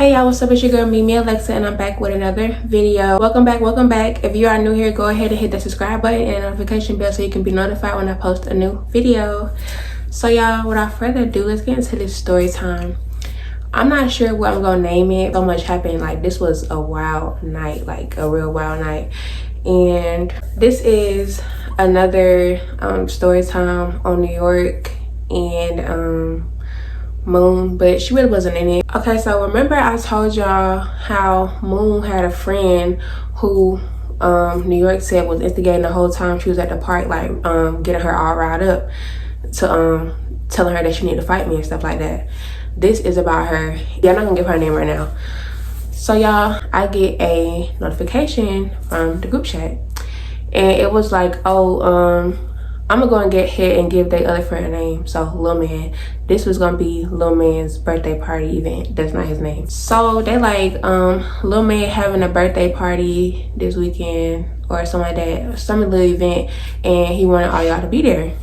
Hey y'all, what's up? It's your girl Mimi Alexa, and I'm back with another video. Welcome back. If you are new here, go ahead and hit the subscribe button and notification bell so you can be notified when I post a new video. So y'all, without further ado, let's get into this story time. I'm not sure what I'm gonna name it. So much happened. Like, this was a wild night, like a real wild night. And this is another story time on New York and Moon, but she really wasn't in it. Okay, so remember I told y'all how Moon had a friend who New York said was instigating the whole time she was at the park, like getting her all riled up to telling her that she needed to fight me and stuff like that. This is about her. Yeah, I'm not gonna give her name right now. So y'all, I get a notification from the group chat, and it was like, oh, I'm gonna go and get hit and give their other friend a name. So Lil Man, this was gonna be Lil Man's birthday party event. That's not his name. So they like, Lil Man having a birthday party this weekend or something like that, some little event, and he wanted all y'all to be there.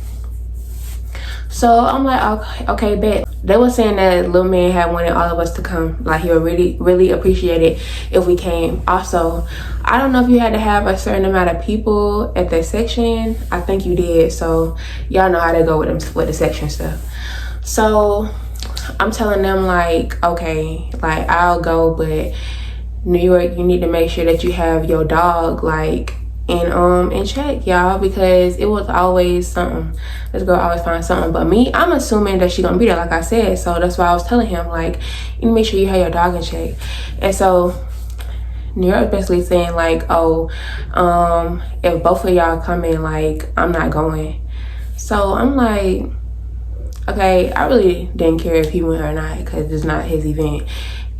So I'm like, okay, bet. They were saying that Lil Man had wanted all of us to come. Like, he would really appreciate it if we came. Also, I don't know if you had to have a certain amount of people at the section. I think you did. So y'all know how they go with the section stuff. So I'm telling them like, okay, like I'll go, but New York, you need to make sure that you have your dog like in check, y'all, because it was always something. This girl always finds something. But me, I'm assuming that she gonna be there, like I said. So that's why I was telling him, like, you need to make sure you have your dog in check. And so New York basically saying like, oh, if both of y'all come in, like, I'm not going. So I'm like, okay, I really didn't care if he went or not, because it's not his event.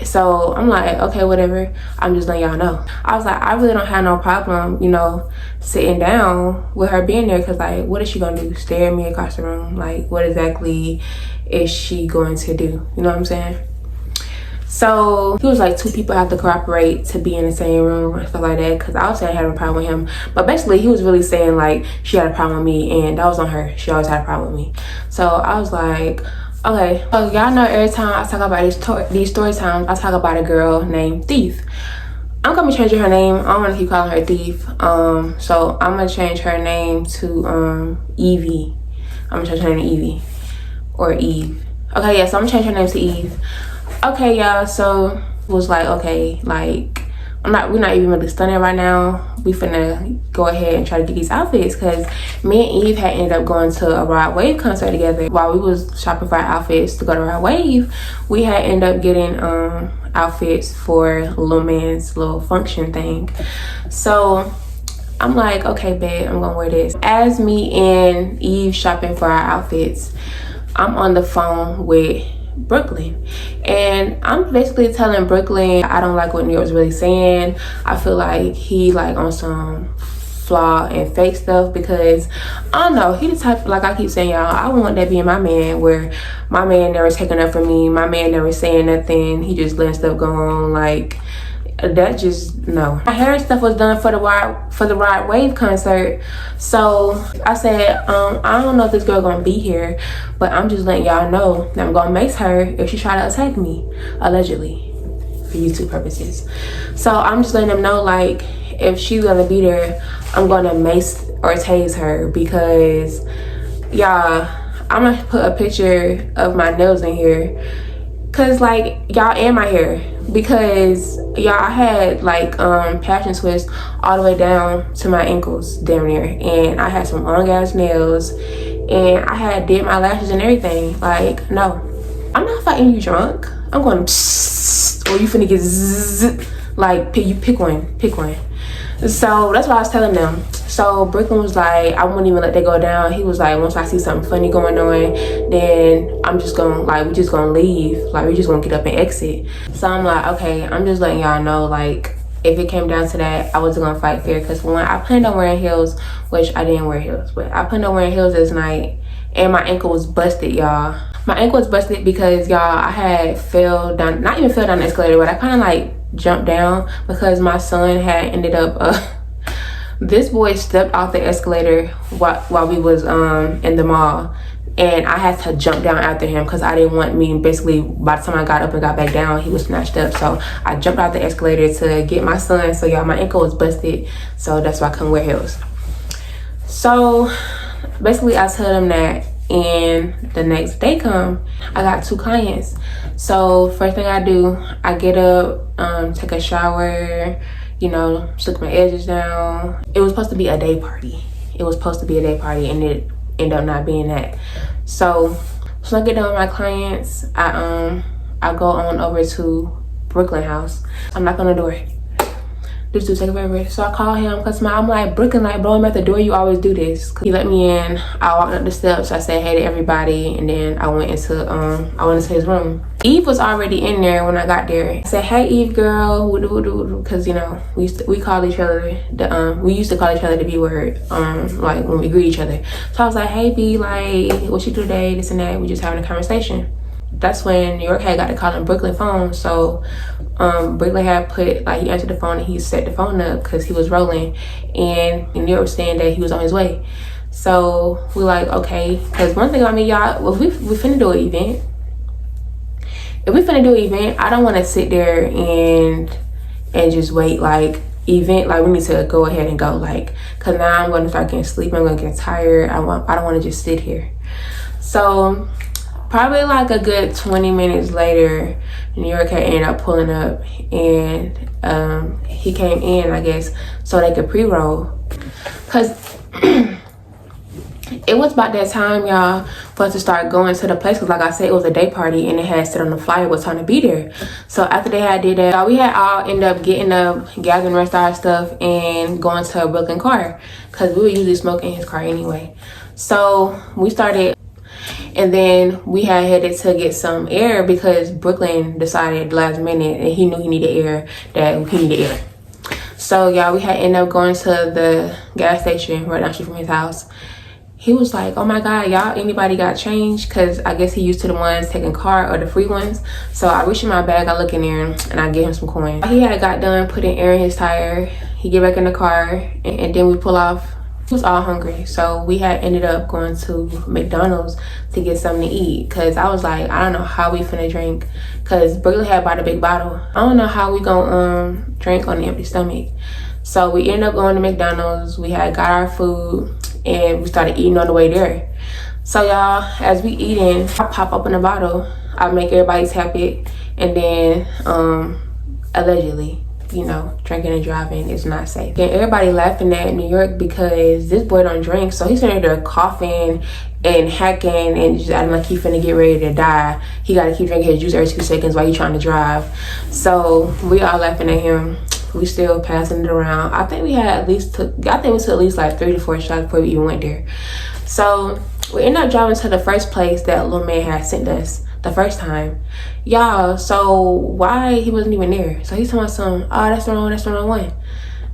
So I'm like, okay, whatever. I'm just letting y'all know. I was like, I really don't have no problem, you know, sitting down with her being there, because like, what is she gonna do? Stare at me across the room? Like, what exactly is she going to do? You know what I'm saying? So he was like, 2 people have to cooperate to be in the same room and stuff like that, because I was saying I had a problem with him. But basically he was really saying like she had a problem with me, and that was on her. She always had a problem with me. So I was like, okay, so y'all know every time I talk about these story times, I talk about a girl named Thief. I'm gonna be changing her name. I don't want to keep calling her Thief. So I'm gonna change her name to Evie. I'm gonna change her name to Evie or Eve. Okay, yeah. So I'm gonna change her name to Eve. Okay, y'all. So it was like, okay, like we're not even really stunning right now. We finna go ahead and try to get these outfits, because me and Eve had ended up going to a Rod Wave concert together. While we was shopping for our outfits to go to Rod Wave, we had ended up getting outfits for Lil Man's little function thing. So I'm like, okay, babe, I'm gonna wear this. As me and Eve shopping for our outfits, I'm on the phone with Brooklyn, and I'm basically telling Brooklyn I don't like what New York's really saying. I feel like he like on some flaw and fake stuff, because I don't know, he the type, like I keep saying, y'all, I want that being my man, where my man never taking up for me, my man never saying nothing, he just letting stuff go on. Like, that just, no. My hair stuff was done for the Rod Wave concert. So I said, I don't know if this girl gonna be here, but I'm just letting y'all know that I'm gonna mace her if she try to attack me, allegedly, for YouTube purposes. So I'm just letting them know, like, if she's gonna be there, I'm gonna mace or tase her, because y'all, I'm gonna put a picture of my nails in here, cause like, y'all, and my hair, because y'all, I had like passion twist all the way down to my ankles damn near, and I had some long ass nails, and I had did my lashes and everything. Like, no, I'm not fighting you drunk. I'm going or you finna get zzz, like, you pick one. So that's what I was telling them. So Brooklyn was like, I wouldn't even let that go down. He was like, once I see something funny going on, then I'm just gonna, like, we just gonna leave. Like, we just gonna get up and exit. So I'm like, okay, I'm just letting y'all know, like, if it came down to that, I wasn't gonna fight fair, because when I planned on wearing heels, which I didn't wear heels, but I planned on wearing heels this night, and my ankle was busted, y'all. My ankle was busted because, y'all, I had fell down, not even fell down the escalator, but I kind of like jumped down, because my son had ended up this boy stepped off the escalator while we was in the mall. and I had to jump down after him because I didn't want me, basically by the time I got up and got back down, he was snatched up. So I jumped out the escalator to get my son. So y'all, my ankle was busted, so that's why I couldn't wear heels. So basically I told him that, and the next day come, I got 2 clients. So first thing I do, I get up, take a shower, you know, slick my edges down. It was supposed to be a day party. It was supposed to be a day party, and it ended up not being that. So I get done with my clients, I go on over to Brooklyn house. I'm knocking on the door. This dude take forever. So I call him because I'm like, Brooklyn, like, bro, I'm at the door. You always do this. He let me in. I walked up the steps. I said hey to everybody, and then I went into his room. Eve was already in there when I got there. I said, hey, Eve, girl, because you know we call each other we used to call each other the B word, like when we greet each other. So I was like, hey, B, like, what you do today? This and that. We just having a conversation. That's when New York had got to calling Brooklyn phone. So Brooklyn had put, like, he answered the phone and he set the phone up because he was rolling, and New York was saying that he was on his way. So we like, okay, because one thing about me, y'all, if we finna do an event, I don't want to sit there and just wait. Like, event, like, we need to go ahead and go, like, because now I'm going to start getting sleepy, I'm going to get tired. I don't want to just sit here. So probably like a good 20 minutes later, New York had ended up pulling up, and he came in, I guess, so they could pre-roll. Because it was about that time, y'all, for us to start going to the place. Because like I said, it was a day party, and it had said on the flyer what time to be there. So after they had did that, we had all ended up getting up, gathering the rest of our stuff, and going to a Brooklyn car. Because we would usually smoke in his car anyway. So we started. And then we had headed to get some air because Brooklyn decided last minute, and he knew he needed air, that he needed air. So y'all, we had ended up going to the gas station right down the street from his house. He was like, oh my God, y'all, anybody got change? Because I guess he used to the ones taking car or the free ones. So I reach in my bag, I look in there, and I give him some coins. He had got done putting air in his tire. He get back in the car, and then we pull off. He was all hungry, so we had ended up going to McDonald's to get something to eat, because I was like, I don't know how we finna drink, because Brooklyn had bought a big bottle. I don't know how we gonna drink on an empty stomach. So we ended up going to McDonald's. We had got our food, and we started eating on the way there. So y'all, as we eating, I pop open a bottle, I make everybody tap it, and then allegedly, you know, drinking and driving is not safe. And everybody laughing at New York because this boy don't drink. So he's sitting there coughing and hacking and just acting like he finna get ready to die. He gotta keep drinking his juice every 2 seconds while he's trying to drive. So we all laughing at him. We still passing it around. I think we we took at least like 3 to 4 shots before we even went there. So we ended up driving to the first place that little man had sent us the first time. Y'all, so why he wasn't even there? So he's telling us some, oh, that's the wrong one.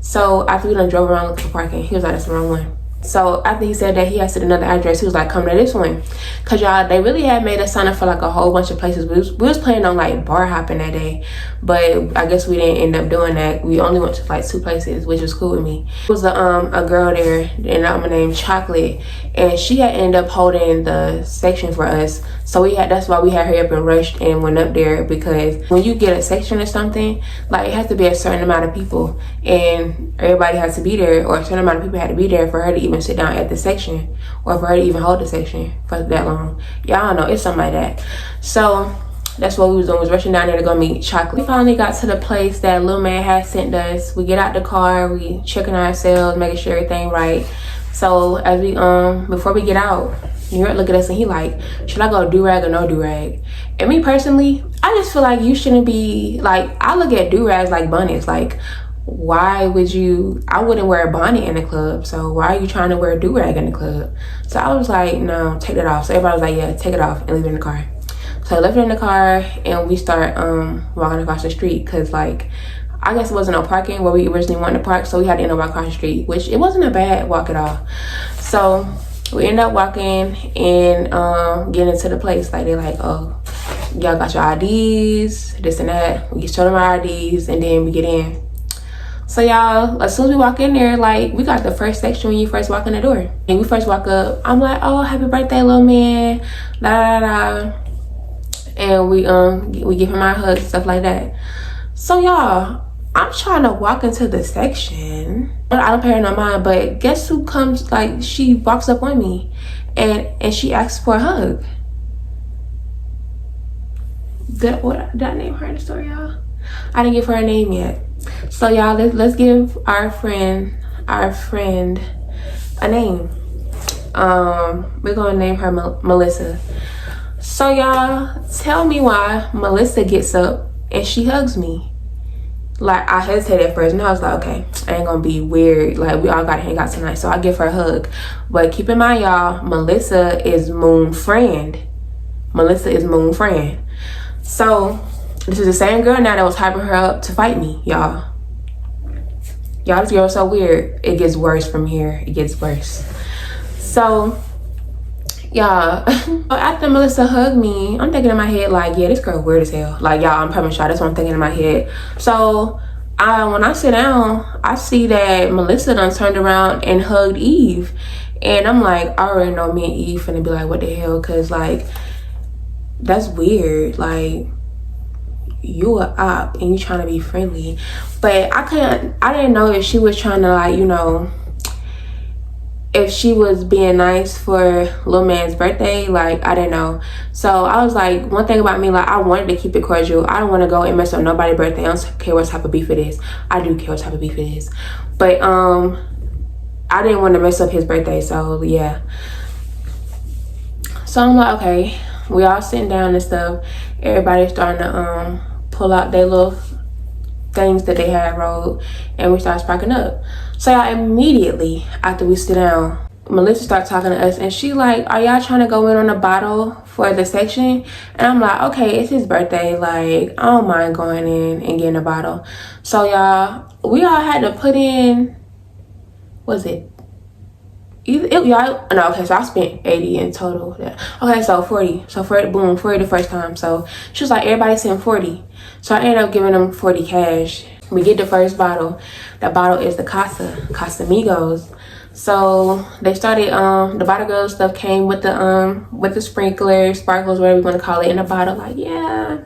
So after we done drove around looking for parking, he was like, that's the wrong one. So after he said that, he had said another address. He was like, come to this one. Cause y'all, they really had made us sign up for like a whole bunch of places. We was planning on like bar hopping that day, but I guess we didn't end up doing that. We only went to like 2 places, which was cool with me. It was a girl there, and I'm named Chocolate, and she had ended up holding the section for us. So that's why we had hurry up and rushed and went up there, because when you get a section or something, like, it has to be a certain amount of people, and everybody has to be there, or a certain amount of people had to be there for her to even sit down at the section, or for her to even hold the section for that long. Y'all know, it's something like that. So that's what we was doing, was rushing down there to go meet Chocolate. We finally got to the place that little man had sent us. We get out the car, we checking ourselves, making sure everything right. So as we before we get out, New York look at us and he like, should I go do-rag or no do-rag? And me personally, I just feel like you shouldn't be, like, I look at do-rags like bonnets. Like, why would you, I wouldn't wear a bonnet in the club, so why are you trying to wear a do-rag in the club? So I was like, no, take that off. So everybody was like, yeah, take it off and leave it in the car. So I left it in the car, and we start walking across the street, because, like, I guess it wasn't no parking where we originally wanted to park, so we had to end up walking across the street, which it wasn't a bad walk at all. So we end up walking and getting into the place. Like, they're like, oh, y'all got your IDs, this and that. We show them our IDs, and then we get in. So y'all, as soon as we walk in there, like, we got the first section when you first walk in the door. And we first walk up, I'm like, oh, happy birthday, little man, da da da. And we give him our hugs, stuff like that. So y'all, I'm trying to walk into the section. I don't pay her no mind, but guess who comes? Like, she walks up on me and she asks for a hug. Did I name her in the story, y'all? I didn't give her a name yet. So y'all, let's give our friend a name. We're gonna name her Melissa. So y'all, tell me why Melissa gets up and she hugs me. Like, I hesitated at first and I was like, okay, I ain't gonna be weird, like, we all gotta hang out tonight, so I give her a hug. But keep in mind, y'all, Melissa is Moon's friend. So this is the same girl now that was hyping her up to fight me, y'all. This girl's so weird. It gets worse from here. It gets worse. So y'all, after Melissa hugged me, I'm thinking in my head, like, yeah, this girl weird as hell. Like, y'all, I'm probably sure that's what I'm thinking in my head. So when I sit down, I see that Melissa done turned around and hugged Eve. And I'm like, I already know me and Eve finna be like, what the hell? Cause like, that's weird. Like, you a op and you trying to be friendly. But I didn't know if she was trying to, like, you know, if she was being nice for little man's birthday. Like, I didn't know. So I was like, one thing about me, like, I wanted to keep it cordial. I don't want to go and mess up nobody's birthday. I don't care what type of beef it is. I do care what type of beef it is, but I didn't want to mess up his birthday. So yeah, so I'm like, okay, we all sitting down and stuff. Everybody's starting to pull out their little things that they had rolled, and we start sparking up. So y'all, immediately after we sit down, Melissa started talking to us and she like, are y'all trying to go in on a bottle for the section? And I'm like, okay, it's his birthday, like, I don't mind going in and getting a bottle. So y'all, we all had to put in, was it y'all, no, okay, so I spent 80 in total. Okay, so 40. So 40, boom, 40 the first time. So she was like, everybody sent 40. So I ended up giving them 40 cash. We get the first bottle. That bottle is the Casamigos. So they started, the bottle girl stuff came with the sprinklers, sparkles, whatever you want to call it, in the bottle. Like, yeah,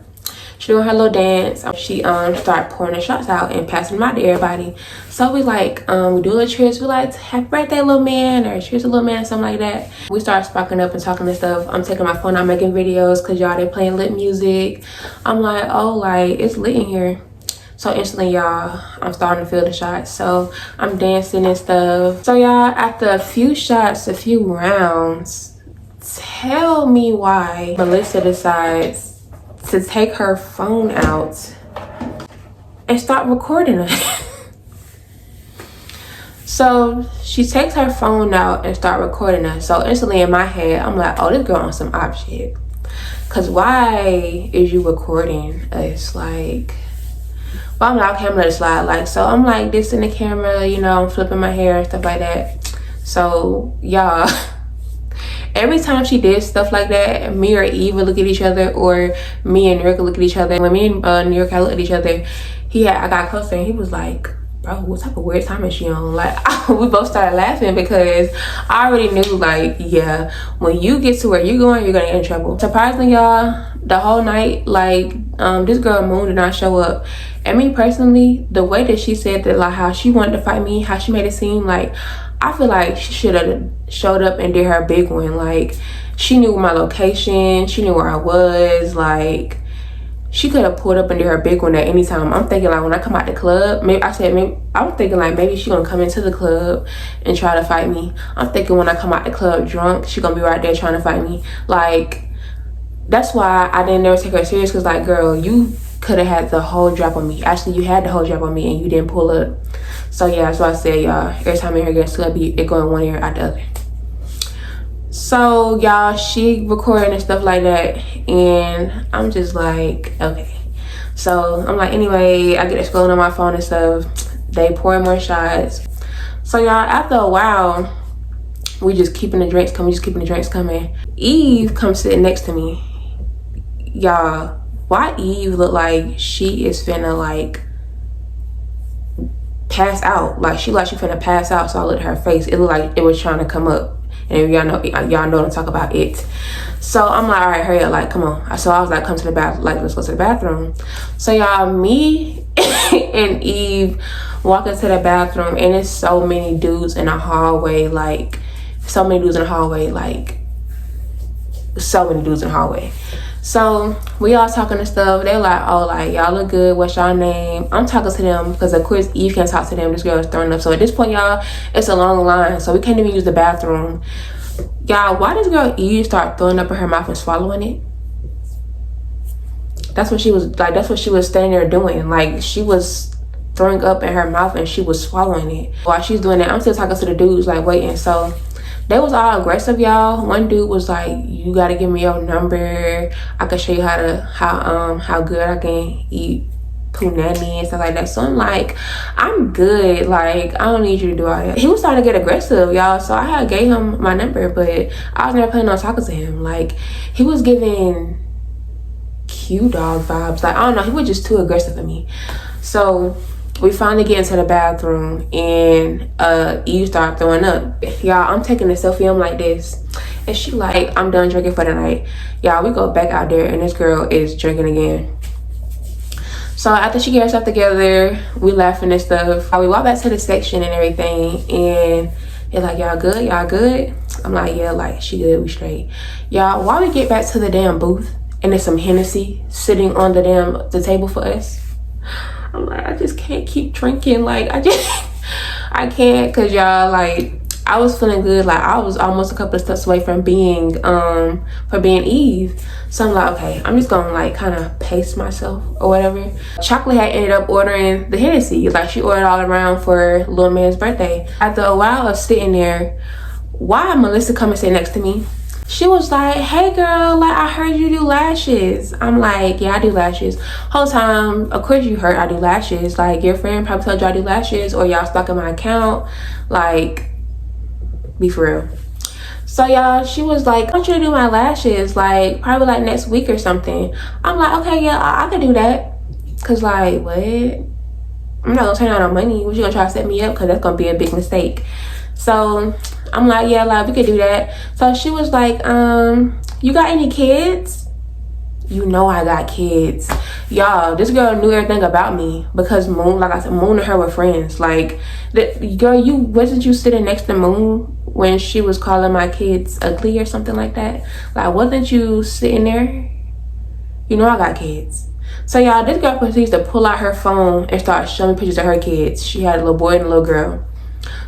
she doing her little dance. She started pouring the shots out and passing them out to everybody. So we like, we do a little cheers. We like, happy birthday, little man, or cheers to little man, something like that. We started sparking up and talking and stuff. I'm taking my phone out, making videos, because y'all, they playing lit music. I'm like, oh, like, it's lit in here. So instantly, y'all, I'm starting to feel the shots. So I'm dancing and stuff. So y'all, after a few shots, a few rounds, tell me why Melissa decides to take her phone out and start recording us. So she takes her phone out and start recording us. So instantly in my head, I'm like, oh, this girl on some op shit. Cause why is you recording us? Like, but I'm like, okay, I'm gonna let it slide. Like, so I'm like this in the camera, you know, I'm flipping my hair and stuff like that. So y'all, every time she did stuff like that, me or Eve would look at each other, or me and New York would look at each other. When me and New York had looked at each other, I got closer and he was like, bro, what type of weird time is she on? Like, we both started laughing because I already knew, like, yeah, when you get to where you're going, you're gonna get in trouble. Surprisingly, y'all, the whole night, like, this girl Moon did not show up. And me personally, the way that she said that, like, how she wanted to fight me, how she made it seem, like, I feel like she should have showed up and did her big one. Like, she knew my location, she knew where I was, like, she could have pulled up and did her big one at any time. I'm thinking, like, when I come out the club, I'm thinking, like, maybe she gonna come into the club and try to fight me. I'm thinking when I come out the club drunk, she gonna be right there trying to fight me. Like, that's why I didn't never take her serious, because, like, girl, you could have had the whole drop on me. Actually, you had the whole drop on me and you didn't pull up. So yeah, that's why I said, y'all, every time in her gets to be it going one ear out the other. So y'all, she recording and stuff like that, and I'm just like, okay. So I'm like, anyway, I get it scrolling on my phone and stuff. They pour more shots. So y'all, after a while, we just keeping the drinks coming, Eve comes sitting next to me. Y'all, why Eve look like she is finna, like, pass out. Like she finna pass out. So I looked at her face. It looked like it was trying to come up. And y'all know what I'm talking about, it. So I'm like, all right, hurry up, like, come on. So I was like, come to the bathroom, like, let's go to the bathroom. So y'all, me and Eve walk into the bathroom, and it's so many dudes in the hallway, like, so many dudes in the hallway. So we all talking and stuff. They're like, oh, like, y'all look good, what's y'all name? I'm talking to them because of course Eve can't talk to them. This girl is throwing up. So at this point, y'all, it's a long line, so we can't even use the bathroom. Y'all, why does girl Eve start throwing up in her mouth and swallowing it? That's what she was like, that's what she was standing there doing. Like, she was throwing up in her mouth and she was swallowing it. While she's doing that, I'm still talking to the dudes, like, waiting. So they was all aggressive, y'all. One dude was like, you gotta give me your number. I can show you how good I can eat punani and stuff like that. So I'm like, I'm good. Like, I don't need you to do all that. He was starting to get aggressive, y'all. So I had gave him my number, but I was never planning on talking to him. Like, he was giving Q dog vibes. Like, I don't know, he was just too aggressive for me. So we finally get into the bathroom, and Eve started throwing up. Y'all, I'm taking a selfie. I'm like this, and she like, I'm done drinking for the night. Y'all, we go back out there, and this girl is drinking again. So after she gets herself together, we laughing and stuff. We walk back to the section and everything, and they're like, y'all good? Y'all good? I'm like, yeah, like, she good, we straight. Y'all, while we get back to the damn booth, and there's some Hennessy sitting on the table for us, I'm like, I just can't keep drinking. Like, I can't, cause y'all, like, I was feeling good. Like, I was almost a couple of steps away from being Eve. So I'm like, okay, I'm just gonna like kind of pace myself or whatever. Chocolate had ended up ordering the Hennessy. Like, she ordered all around for little man's birthday. After a while of sitting there, why Melissa come and sit next to me? She was like, hey girl, like, I heard you do lashes. I'm like, yeah, I do lashes. Whole time, of course you heard I do lashes. Like, your friend probably told you I do lashes, or y'all stalking my account. Like, be for real. So y'all, she was like, I want you to do my lashes, like, probably like next week or something. I'm like, okay, yeah, I could do that. Cause like, what? I'm not gonna turn out no money. What, you gonna try to set me up? Cause that's gonna be a big mistake. So I'm like, yeah, like, we could do that. So she was like, you got any kids? You know I got kids. Y'all, this girl knew everything about me because Moon, like I said, Moon and her were friends. Like, girl, wasn't you sitting next to Moon when she was calling my kids ugly or something like that? Like, wasn't you sitting there? You know I got kids. So y'all, this girl proceeds to pull out her phone and start showing me pictures of her kids. She had a little boy and a little girl.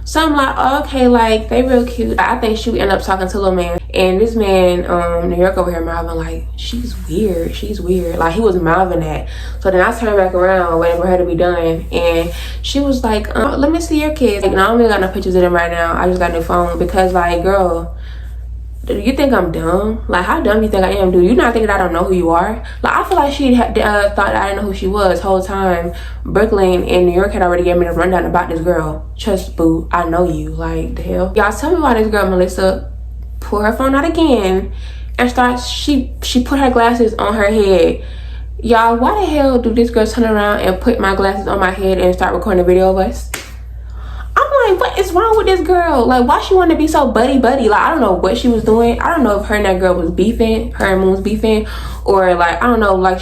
So I'm like, oh, okay, like, they real cute. I think she would end up talking to a little man. And this man, New York over here, Marvin, like, she's weird. Like, he was mouthing that. So then I turned back around, waiting for her to be done. And she was like, let me see your kids. Like, no, I don't really got no pictures of them right now. I just got a new phone. Because, like, girl, do you think I'm dumb? Like, how dumb do you think I am? Do you not think that I don't know who you are? Like, I feel like she thought that I didn't know who she was whole time. Brooklyn and New York had already gave me the rundown about this girl. Trust, boo, I know you. Like, the hell? Y'all, tell me why this girl, Melissa, pull her phone out again and she put her glasses on her head. Y'all, why the hell do this girl turn around and put my glasses on my head and start recording a video of us? I'm like, what is wrong with this girl? Like, why she want to be so buddy? Like, I don't know what she was doing. I don't know if her and that girl was beefing, her and Moon was beefing, or like, I don't know, like,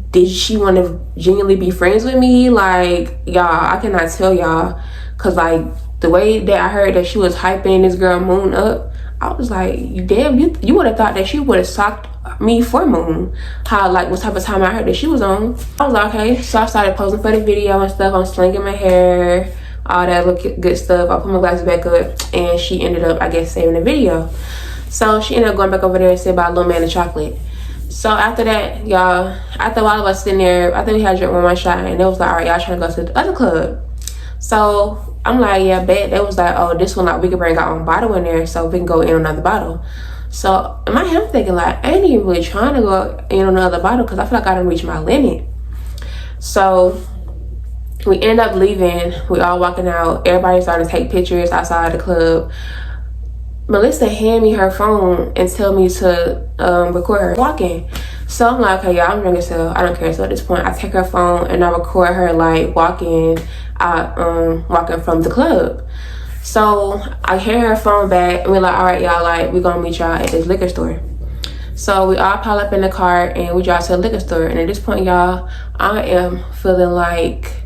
did she want to genuinely be friends with me? Like, y'all, I cannot tell y'all, because like the way that I heard that she was hyping this girl Moon up, I was like, damn, you would have thought that she would have socked me for Moon. How, like, what type of time I heard that she was on. I was like, okay. So I started posing for the video and stuff. I'm slinging my hair, all that look good stuff. I put my glasses back up, and she ended up, I guess, saving the video. So she ended up going back over there and said about Little Man and Chocolate. So after that, y'all, after a while of us sitting there, I think we had drink one more shot, and it was like, all right, y'all trying to go to the other club. So I'm like, yeah, bet. They was like, oh, this one, like, we could bring our own bottle in there so we can go in another bottle. So in my head, I'm thinking, like, I ain't even really trying to go in on another bottle because I feel like I didn't reach my limit. So we end up leaving. We all walking out. Everybody started to take pictures outside the club. Melissa hand me her phone and tell me to record her walking. So I'm like, okay, yeah, I'm drinking, so I don't care. So at this point, I take her phone and I record her like walking from the club. So I hear her phone back and we're like, all right, y'all, like, we're gonna meet y'all at this liquor store. So we all pile up in the car and we drive to the liquor store. And at this point, y'all, I am feeling like,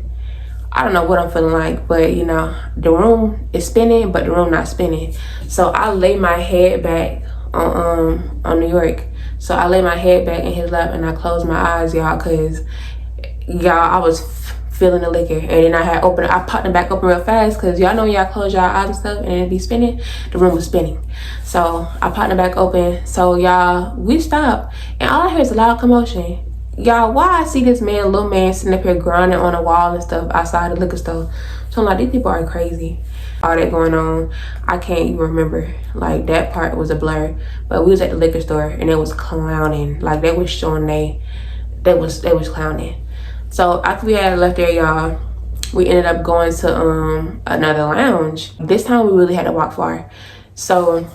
I don't know what I'm feeling like, but you know, the room is spinning, but the room not spinning. So I lay my head back on New York. So I lay my head back in his lap and I closed my eyes, y'all, cause y'all, I was feeling the liquor. And then I popped it back open real fast, cause y'all know when y'all close your eyes and stuff and it be spinning, the room was spinning. So I popped it back open. So y'all, we stopped and all I hear is a loud commotion. Y'all, why I see this little man sitting up here grinding on a wall and stuff outside the liquor store. So I'm like, these people are crazy. All that going on, I can't even remember. Like, that part was a blur. But we was at the liquor store and it was clowning. Like, they was showing they was clowning. So after we had left there, y'all, we ended up going to another lounge. This time we really had to walk far. So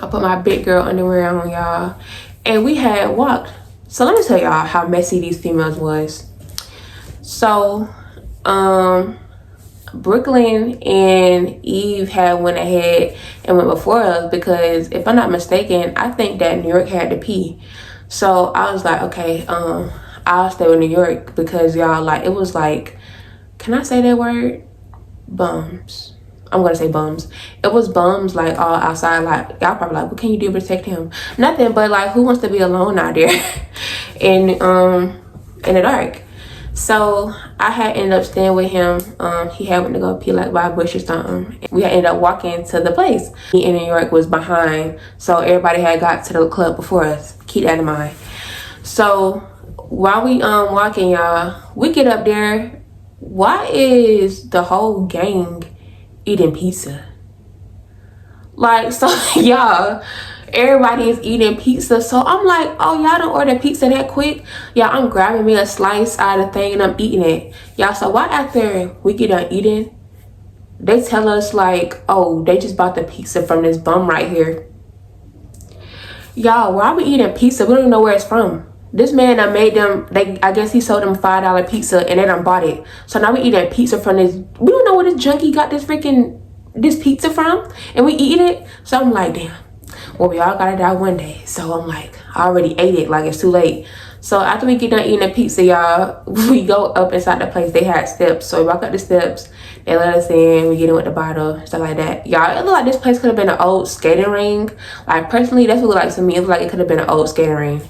I put my big girl underwear on, y'all, and we had walked. So let me tell y'all how messy these females was. So Brooklyn and Eve had went ahead and went before us, because if I'm not mistaken, I think that New York had to pee. So I was like, okay, I'll stay with New York, because y'all, like, it was like, can I say that word? Bums. I'm gonna say bums. It was bums, like, all outside. Like, y'all probably like, what can you do to protect him? Nothing, but like, who wants to be alone out there in the dark? So I had ended up staying with him. He had went to go pee like by a bush or something. We had ended up walking to the place. He in New York was behind, so everybody had got to the club before us. Keep that in mind. So while we walking, y'all, we get up there. Why is the whole gang eating pizza? Like, so y'all, everybody is eating pizza. So I'm like, oh, y'all don't order pizza that quick? Yeah, I'm grabbing me a slice out of the thing and I'm eating it. Y'all, so why after we get done eating, they tell us like, oh, they just bought the pizza from this bum right here. Y'all, why are we eating pizza? We don't even know where it's from. This man done made them, I guess he sold them $5 pizza and they done bought it. So now we eating pizza from this, we don't know where this junkie got this pizza from, and we eating it. So I'm like, damn, well, we all gotta die one day. So I'm like, I already ate it, like, it's too late. So after we get done eating the pizza, y'all, we go up inside the place. They had steps, so we walk up the steps, they let us in, we get in with the bottle, stuff like that. Y'all, it looked like this place could have been an old skating ring. Like, personally, that's what it looked like to me. It looked like it could have been an old skating ring.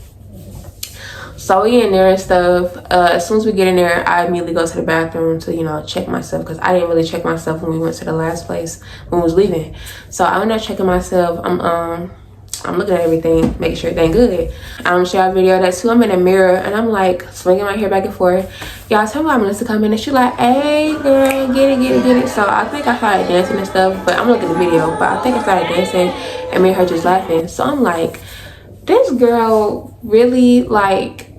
So we in there and stuff. As soon as we get in there, I immediately go to the bathroom to, you know, check myself, because I didn't really check myself when we went to the last place when we was leaving. So I went there checking myself. I'm looking at everything, making sure everything good. I'm share a video of that too. I'm in the mirror and I'm like swinging my hair back and forth. Y'all, tell me why Melissa come in and she like, hey girl, get it. So I think I started dancing and stuff, but I'm looking at the video, but I think I started dancing and me and her just laughing. So I'm like, this girl really, like,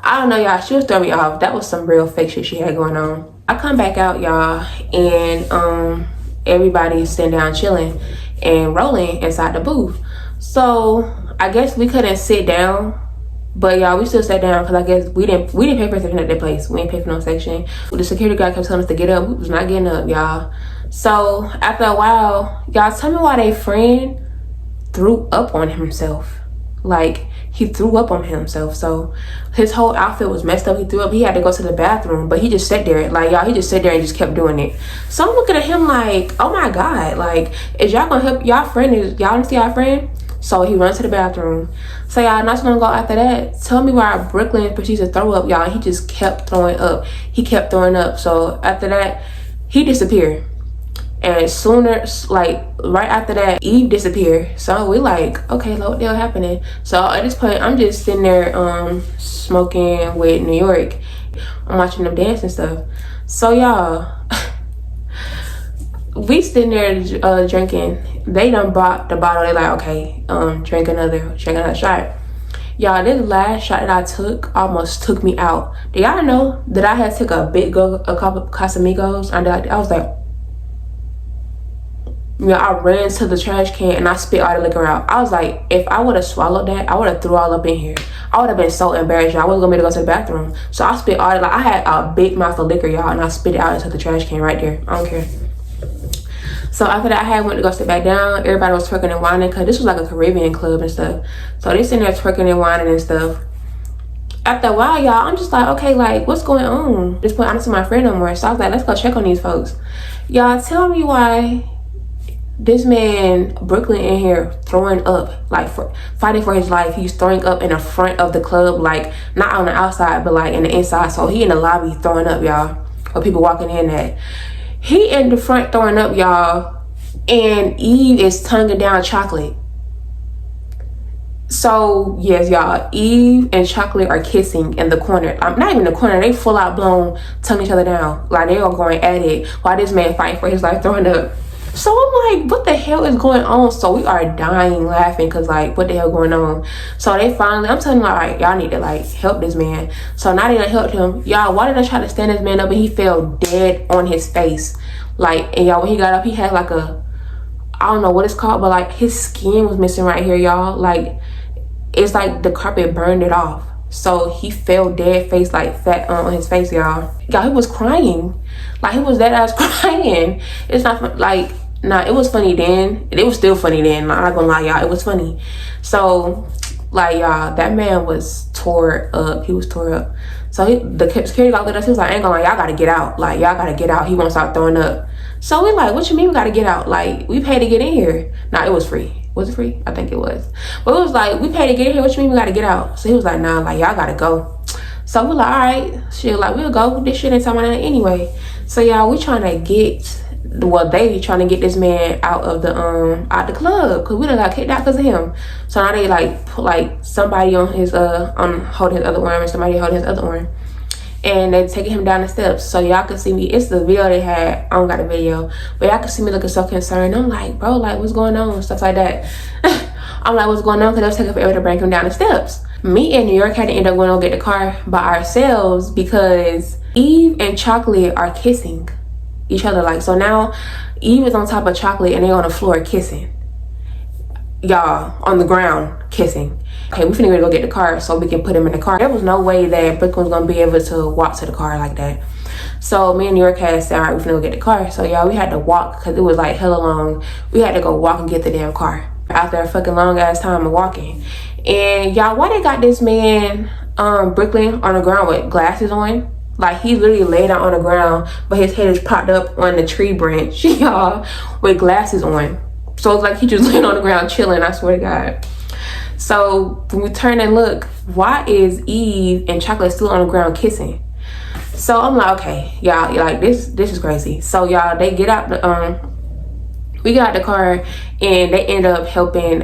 I don't know, y'all, she was throwing me off. That was some real fake shit she had going on. I come back out, y'all, and everybody's sitting down chilling and rolling inside the booth. So I guess we couldn't sit down, but y'all, we still sat down, because I guess we didn't pay for a section at that place. We didn't pay for no section. The security guard kept telling us to get up. We was not getting up, y'all. So after a while, y'all, tell me why they friend threw up on himself. Like, he threw up on himself. So his whole outfit was messed up. He threw up. He had to go to the bathroom, but he just sat there. Like, y'all, he just sat there and just kept doing it. So I'm looking at him like, oh my God, like, is y'all gonna help y'all friend? Y'all gonna see our friend? So he runs to the bathroom. So y'all, not gonna go after that. Tell me why Brooklyn proceeds to throw up, y'all. He just kept throwing up. He kept throwing up. So after that, he disappeared. And sooner, like right after that, Eve disappeared. So we like, okay, what the hell happening? So at this point, I'm just sitting there smoking with New York. I'm watching them dance and stuff. So y'all, we sitting there drinking. They done bought the bottle. They like, okay, drink another shot. Y'all, this last shot that I took almost took me out. Do y'all know that I had took a couple Casamigos? And I was like, Yeah, I ran to the trash can and I spit all the liquor out. I was like, if I would have swallowed that, I would have threw all up in here. I would have been so embarrassed. I wasn't gonna be able to go to the bathroom. So I spit all, like, I had a big mouth of liquor, y'all, and I spit it out into the trash can right there. I don't care. So after that, I went to go sit back down. Everybody was twerking and whining because this was like a Caribbean club and stuff. So they sitting there twerking and whining and stuff. After a while, y'all, I'm just like, okay, like, what's going on? At this point, I don't see my friend no more. So I was like, let's go check on these folks. Y'all, tell me why this man, Brooklyn, in here throwing up, like, fighting for his life. He's throwing up in the front of the club, like, not on the outside, but like in the inside. So he in the lobby throwing up, y'all, or people walking in at. He in the front throwing up, y'all, and Eve is tonguing down Chocolate. So yes, y'all, Eve and Chocolate are kissing in the corner. Not even the corner, they full out blown tongue each other down, like they are going at it while this man fighting for his life throwing up. So I'm like, what the hell is going on? So we are dying laughing because, like, what the hell going on? So they finally, I'm telling them, all right, y'all need to, like, help this man. So now they done helped him. Y'all, why did I try to stand this man up and he fell dead on his face? Like, and y'all, when he got up, he had like a, I don't know what it's called, but like his skin was missing right here, y'all. Like, it's like the carpet burned it off. So he fell dead face, like, fat on his face, y'all. Y'all, he was crying. Like, he was dead ass crying. It's not like, nah, it was funny then. It was still funny then. I'm not gonna lie, y'all. It was funny. So, like, y'all, that man was tore up. He was tore up. So the security guard looked at us. He was like, I ain't gonna lie, y'all gotta get out. Like, y'all gotta get out. He won't stop throwing up. So we like, what you mean we gotta get out? Like, we paid to get in here. Nah, it was free. Was it free? I think it was. But it was like, we paid to get in here. What you mean we gotta get out? So he was like, nah, like, y'all gotta go. So we're like, all right. Shit, like, we'll go. This shit ain't talking about that anyway. So y'all, we trying to get, well, they trying to get this man out of the club because we done got kicked out because of him. So now they like put like somebody on his holding his other arm and somebody holding his other arm, and they taking him down the steps. So y'all can see me. It's the video they had. I don't got a video, but y'all can see me looking so concerned. I'm like, bro, like, what's going on? Stuff like that. I'm like, what's going on? Because it was taking forever to bring him down the steps. Me and New York had to end up going to get the car by ourselves because Eve and Chocolate are kissing each other. Like, so now Eve is on top of Chocolate and they're on the floor kissing, y'all, on the ground kissing. Okay, we finna go get the car so we can put him in the car. There was no way that Brooklyn was gonna be able to walk to the car like that. So me and New York had said, all right, we finna go get the car. So y'all, we had to walk because it was like hella long. We had to go walk and get the damn car after a fucking long ass time of walking. And y'all, why they got this man Brooklyn on the ground with glasses on? Like, he literally laid out on the ground, but his head is popped up on the tree branch, y'all, with glasses on. So it's like he just laying on the ground chilling, I swear to God. So when we turn and look, why is Eve and Chocolate still on the ground kissing? So I'm like, okay, y'all, like, this is crazy. So y'all, they get out the we got the car and they end up helping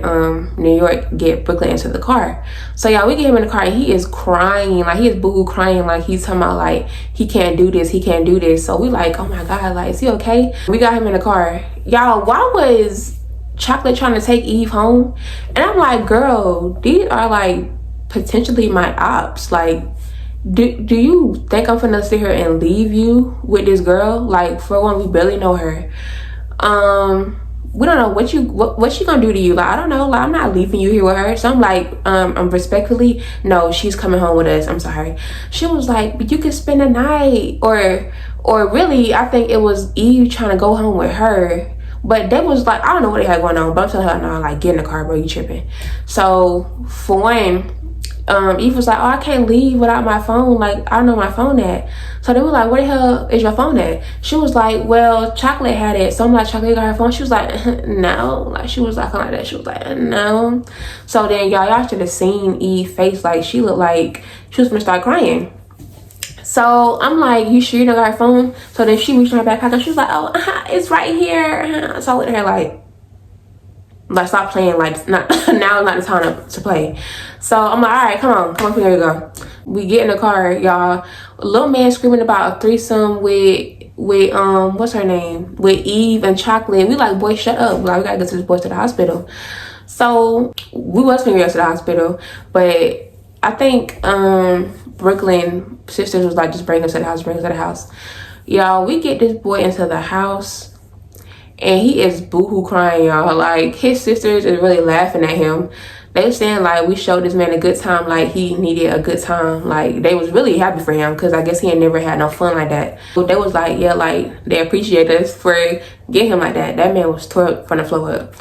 New York get Brooklyn into the car. So y'all, we get him in the car and he is crying, like, he is boo-hoo crying, like he's talking about like he can't do this, he can't do this. So we like, oh my God, like, is he okay? We got him in the car. Y'all, why was Chocolate trying to take Eve home? And I'm like, girl, these are like potentially my ops. Like, do you think I'm finna sit here and leave you with this girl? Like, for one, we barely know her. We don't know what she gonna do to you. Like, I don't know, like, I'm not leaving you here with her. So I'm like, respectfully, no, she's coming home with us. I'm sorry. She was like, but you could spend the night, or really, I think it was Eve trying to go home with her. But they was like, I don't know what they had going on, but I'm telling her, no, like, get in the car, bro, you tripping. So for one, Eve was like, oh, I can't leave without my phone. Like, I don't know my phone at. So they were like, where the hell is your phone at? She was like, well, Chocolate had it. So I'm like, Chocolate got her phone? She was like, no. Like, she was like that. She was like, no. So then y'all should have seen Eve's face. Like, she looked like she was gonna start crying. So I'm like, you sure you don't got her phone? So then she reached in her back pocket. She was like, oh, it's right here. So I looked at her like, stop playing. Like, not now, not the time to play. So I'm like, all right, come on, here we go. We get in the car, y'all. A little man screaming about a threesome with what's her name? With Eve and Chocolate. We like, boy, shut up. Like, we gotta get this boy to the hospital. So we was gonna go to the hospital, but I think Brooklyn sisters was like, just bring us to the house, Y'all, we get this boy into the house, and he is boohoo crying, y'all. Like, his sisters is really laughing at him. They were saying like we showed this man a good time, like he needed a good time. Like, they was really happy for him because I guess he had never had no fun like that. But they was like, yeah, like they appreciate us for getting him like that. That man was tore up from the floor up.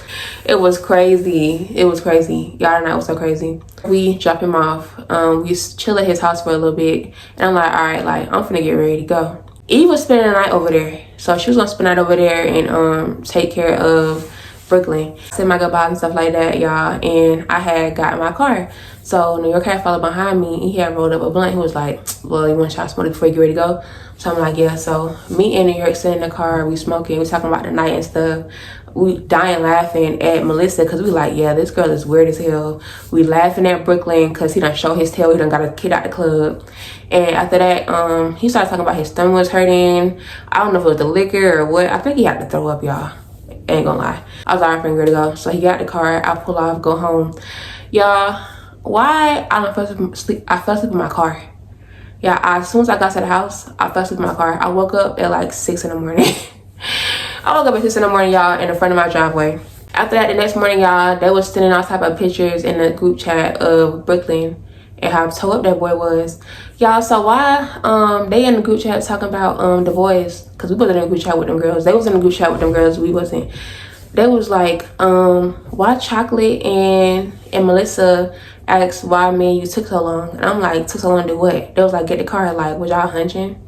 It was crazy. It was crazy. Y'all know it was so crazy. We dropped him off. We chill at his house for a little bit, and I'm like, all right, like I'm finna get ready to go. Eve was spending the night over there, so she was gonna spend the night over there and take care of Brooklyn. Said my goodbyes and stuff like that, y'all. And I had got in my car, so New York had followed behind me, and he had rolled up a blunt. He was like, well, you want to try smoking before you get ready to go? So I'm like, yeah. So me and New York sitting in the car, we smoking, we talking about the night and stuff. We dying laughing at Melissa because we like, yeah, this girl is weird as hell. We laughing at Brooklyn because he done show his tail. He done got a kid out the club. And after that, he started talking about his stomach was hurting. I don't know if it was the liquor or what. I think he had to throw up, y'all. Ain't gonna lie. I was already ready to go. So he got the car. I pull off, go home. Y'all, why I fell asleep in my car. Yeah, as soon as I got to the house, I fell asleep in my car. I woke up at like 6 in the morning. I woke up at 6 in the morning, y'all, in the front of my driveway. After that, the next morning, y'all, they was sending all type of pictures in the group chat of Brooklyn and how tore up that boy was. Y'all, so why they in the group chat talking about the boys? Because we wasn't in the group chat with them girls. They was in the group chat with them girls. We wasn't. They was like, why Chocolate and Melissa asked why me and you took so long. And I'm like, took so long to do what? They was like, get the car. Like, was y'all hunching?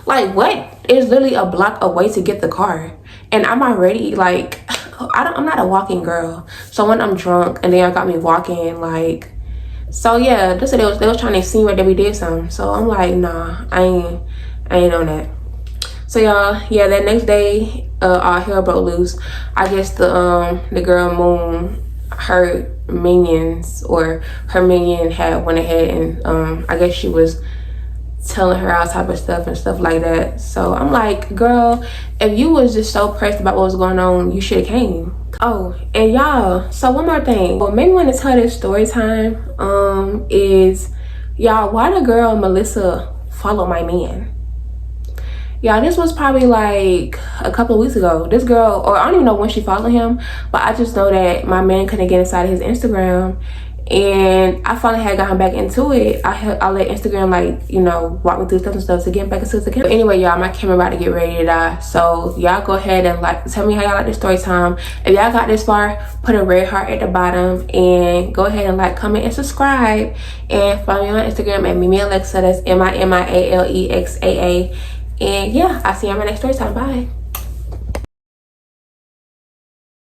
Like, what? It's literally a block away to get the car. And I'm already like, I'm not a walking girl. So when I'm drunk and they got me walking, like, so yeah, they said they was trying to insinuate that we did something. So I'm like, nah, I ain't on that. So y'all, yeah, that next day, our hell broke loose. I guess the girl Moon, her minions or her minion had went ahead and I guess she was telling her all type of stuff and stuff like that. So I'm like, girl, if you was just so pressed about what was going on, you should have came. Oh, and y'all, so one more thing. What made me want to tell this story time is, y'all, why the girl Melissa followed my man? Y'all, this was probably like a couple of weeks ago. This girl, or I don't even know when she followed him, but I just know that my man couldn't get inside of his Instagram. And I finally had gotten back into it. I let Instagram, like, you know, walk me through stuff and stuff to get back into the camera. But anyway, y'all, my camera about to get ready to die. So y'all go ahead and like, tell me how y'all like this story time. If y'all got this far, put a red heart at the bottom and go ahead and like, comment, and subscribe. And follow me on Instagram at Mimi Alexa. That's MIMIALEXAA. And yeah, I'll see you on my next story time. Bye.